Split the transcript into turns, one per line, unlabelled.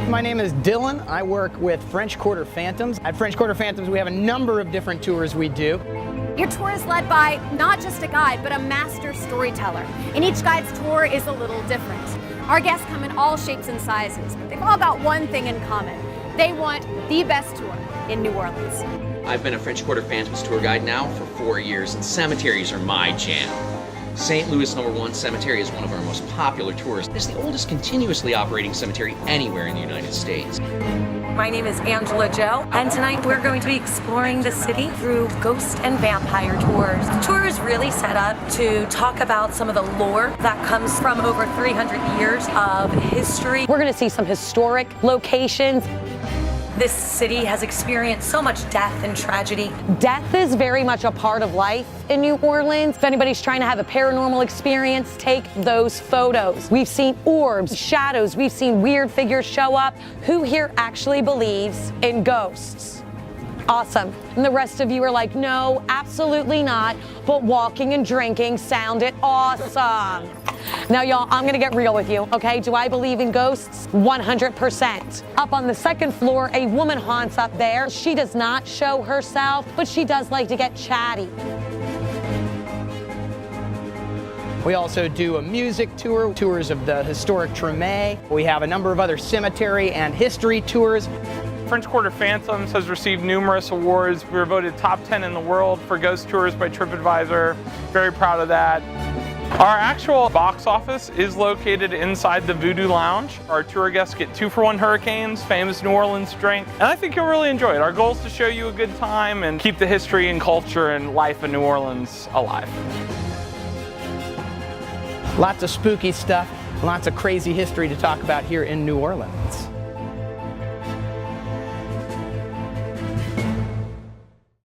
My name is Dylan. I work with French Quarter Phantoms. At French Quarter Phantoms, we have a number of different tours we do.
Your tour is led by not just a guide, but a master storyteller. And each guide's tour is a little different. Our guests come in all shapes and sizes, but they've all got one thing in common. They want the best tour in New Orleans.
I've been a French Quarter Phantoms tour guide now for 4 years, and cemeteries are my jam. St. Louis No. 1 Cemetery is one of our most popular tours. It's the oldest continuously operating cemetery anywhere in the United States.
My name is Angela Joe, and tonight we're going to be exploring the city through ghost and vampire tours. The tour is really set up to talk about some of the lore that comes from over 300 years of history.
We're going to see some historic locations.
This city has experienced so much death and tragedy.
Death is very much a part of life in New Orleans. If anybody's trying to have a paranormal experience, take those photos. We've seen orbs, shadows, we've seen weird figures show up. Who here actually believes in ghosts? Awesome. And the rest of you are like, no, absolutely not, but walking and drinking sounded awesome. Now, y'all, I'm gonna get real with you, okay? Do I believe in ghosts? 100%. Up on the second floor, a woman haunts up there. She does not show herself, but she does like to get chatty.
We also do a music tour, tours of the historic Treme. We have a number of other cemetery and history tours.
French Quarter Phantoms has received numerous awards. We were voted top 10 in the world for ghost tours by TripAdvisor. Very proud of that. Our actual box office is located inside the Voodoo Lounge. Our tour guests get 2-for-1 Hurricanes, famous New Orleans drink, and I think you'll really enjoy it. Our goal is to show you a good time and keep the history and culture and life in New Orleans alive.
Lots of spooky stuff, lots of crazy history to talk about here in New Orleans.